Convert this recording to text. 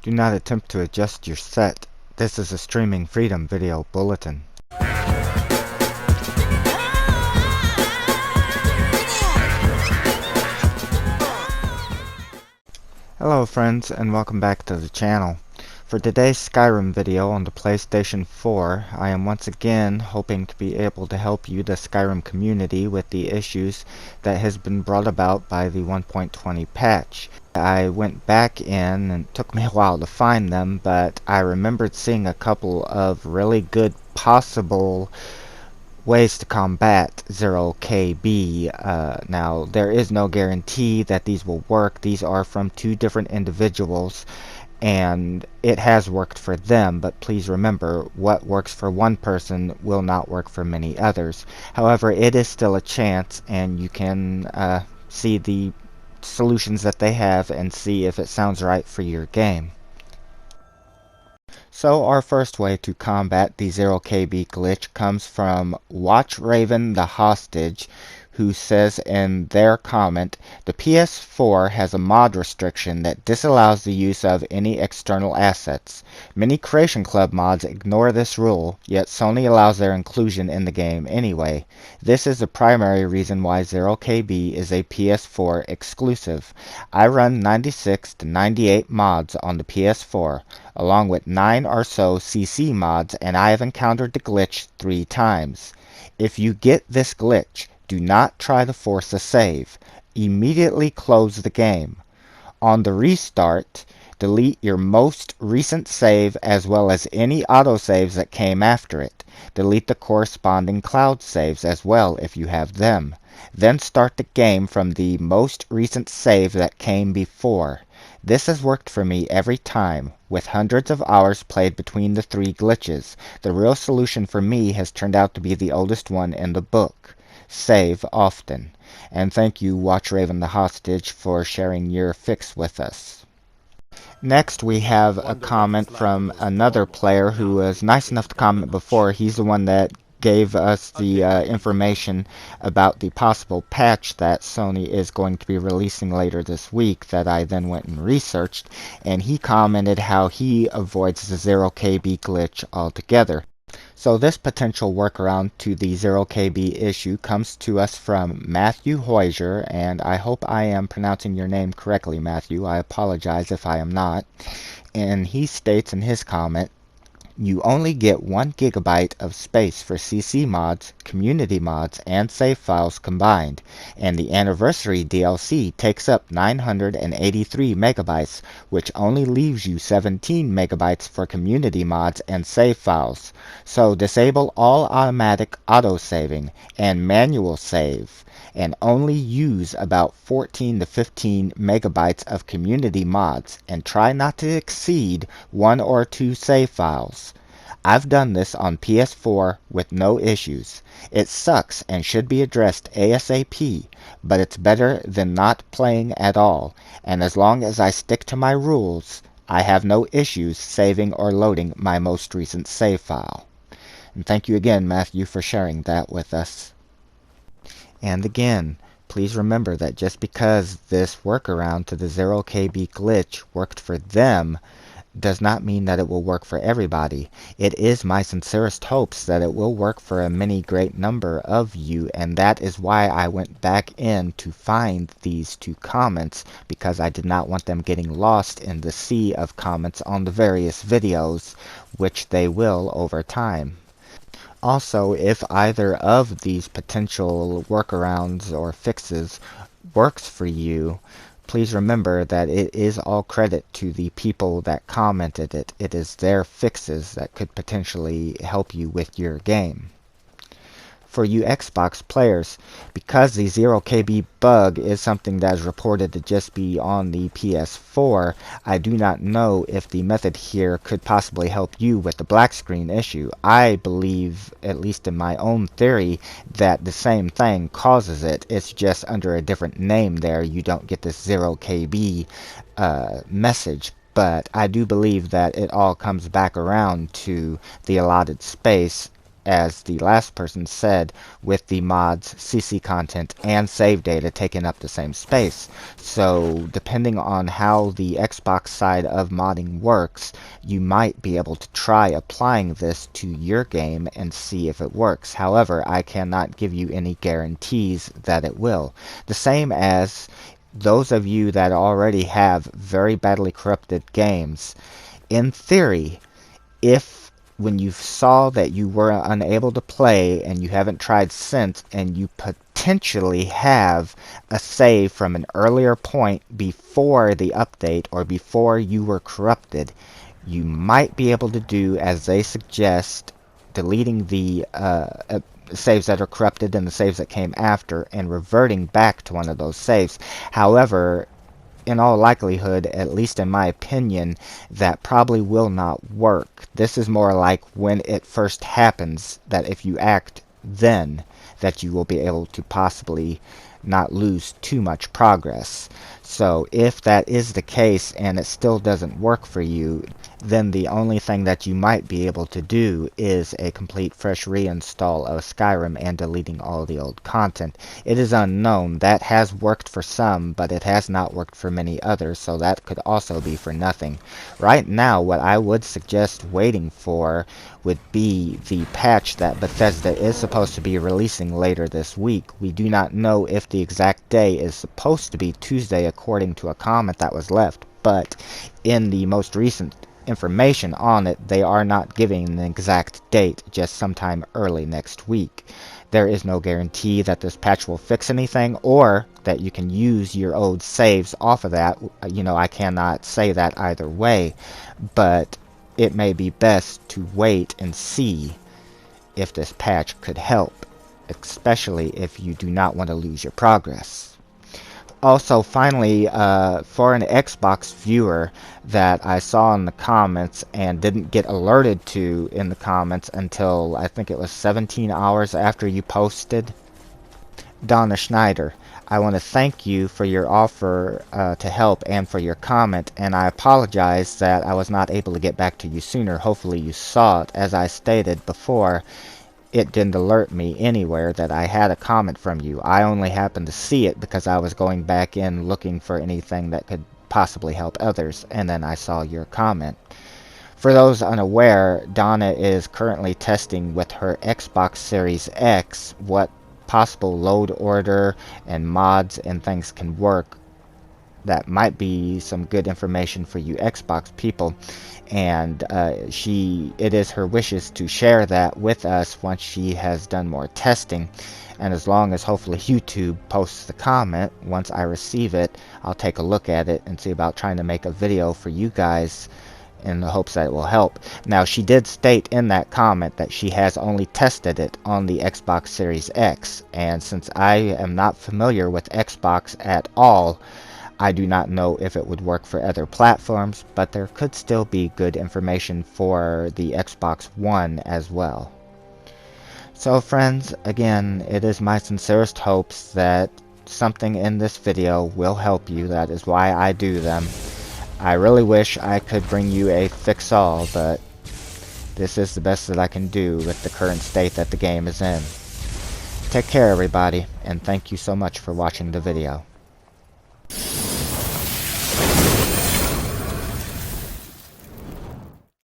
Do not attempt to adjust your set. This is a Streaming Freedom video bulletin. Hello friends, and welcome back to the channel. For today's Skyrim video on the PlayStation 4, I am once again hoping to be able to help you, the Skyrim community, with the issues that has been brought about by the 1.20 patch. I went back in, and it took me a while to find them, but I remembered seeing a couple of really good possible ways to combat 0KB. Now, there is no guarantee that these will work. These are from two different individuals, and it has worked for them, but please remember, what works for one person will not work for many others. However, it is still a chance, and you can see the solutions that they have and see if it sounds right for your game. So our first way to combat the 0KB glitch comes from Watch Raven the Hostage, who says in their comment, the PS4 has a mod restriction that disallows the use of any external assets. Many Creation Club mods ignore this rule, yet Sony allows their inclusion in the game anyway. This is the primary reason why 0KB is a PS4 exclusive. I run 96 to 98 mods on the PS4, along with 9 or so CC mods, and I have encountered the glitch 3 times. If you get this glitch, do not try to force a save. Immediately close the game. On the restart, delete your most recent save as well as any autosaves that came after it. Delete the corresponding cloud saves as well if you have them. Then start the game from the most recent save that came before. This has worked for me every time, with hundreds of hours played between the 3 glitches. The real solution for me has turned out to be the oldest one in the book. Save often. And thank you, Watch Raven the Hostage, for sharing your fix with us. Next, we have a comment from another player who was nice enough to comment before. He's the one that gave us the information about the possible patch that Sony is going to be releasing later this week that I then went and researched, and he commented how he avoids the 0KB glitch altogether. So this potential workaround to the 0KB issue comes to us from Matthew Hoyser, and I hope I am pronouncing your name correctly, Matthew. I apologize if I am not. And he states in his comment, you only get 1 gigabyte of space for CC mods, community mods, and save files combined, and the Anniversary DLC takes up 983 megabytes, which only leaves you 17 megabytes for community mods and save files. So disable all automatic autosaving and manual save, and only use about 14 to 15 megabytes of community mods, and try not to exceed 1 or 2 save files. I've done this on PS4 with no issues. It sucks and should be addressed ASAP, but it's better than not playing at all, and as long as I stick to my rules, I have no issues saving or loading my most recent save file. And thank you again, Matthew, for sharing that with us. And again, please remember that just because this workaround to the 0KB glitch worked for them does not mean that it will work for everybody. It is my sincerest hopes that it will work for a many great number of you, and that is why I went back in to find these 2 comments, because I did not want them getting lost in the sea of comments on the various videos, which they will over time. Also, if either of these potential workarounds or fixes works for you, please remember that it is all credit to the people that commented it. It is their fixes that could potentially help you with your game. For you Xbox players, because the 0KB bug is something that is reported to just be on the PS4, I do not know if the method here could possibly help you with the black screen issue. I believe, at least in my own theory, that the same thing causes it. It's just under a different name there. You don't get this 0KB message. But I do believe that it all comes back around to the allotted space as the last person said, with the mods, CC content, and save data taking up the same space. So depending on how the Xbox side of modding works, you might be able to try applying this to your game and see if it works. However, I cannot give you any guarantees that it will. The same as those of you that already have very badly corrupted games. In theory, if when you saw that you were unable to play and you haven't tried since, and you potentially have a save from an earlier point before the update or before you were corrupted, you might be able to do as they suggest, deleting the saves that are corrupted and the saves that came after and reverting back to one of those saves. However, in all likelihood, at least in my opinion, that probably will not work. This is more like when it first happens, that if you act then, that you will be able to possibly not lose too much progress. So if that is the case and it still doesn't work for you, then the only thing that you might be able to do is a complete fresh reinstall of Skyrim and deleting all the old content. It is unknown. That has worked for some, but it has not worked for many others, so that could also be for nothing. Right now, what I would suggest waiting for would be the patch that Bethesda is supposed to be releasing later this week. We do not know if the exact day is supposed to be Tuesday according to a comment that was left, but in the most recent information on it, they are not giving an exact date, just sometime early next week. There is no guarantee that this patch will fix anything or that you can use your old saves off of that. You know, I cannot say that either way, but it may be best to wait and see if this patch could help, especially if you do not want to lose your progress. Also, finally, for an Xbox viewer that I saw in the comments and didn't get alerted to in the comments until I think it was 17 hours after you posted, Donna Schneider, I want to thank you for your offer to help and for your comment, and I apologize that I was not able to get back to you sooner. Hopefully you saw it. As I stated before, it didn't alert me anywhere that I had a comment from you. I only happened to see it because I was going back in looking for anything that could possibly help others, and then I saw your comment. For those unaware, Donna is currently testing with her Xbox Series X what possible load order and mods and things can work. That might be some good information for you Xbox people, and it is her wishes to share that with us once she has done more testing. And as long as hopefully YouTube posts the comment, once I receive it, I'll take a look at it and see about trying to make a video for you guys in the hopes that it will help. Now, she did state in that comment that she has only tested it on the Xbox Series X, and since I am not familiar with Xbox at all, I do not know if it would work for other platforms, but there could still be good information for the Xbox One as well. So friends, again, it is my sincerest hopes that something in this video will help you. That is why I do them. I really wish I could bring you a fix-all, but this is the best that I can do with the current state that the game is in. Take care everybody, and thank you so much for watching the video.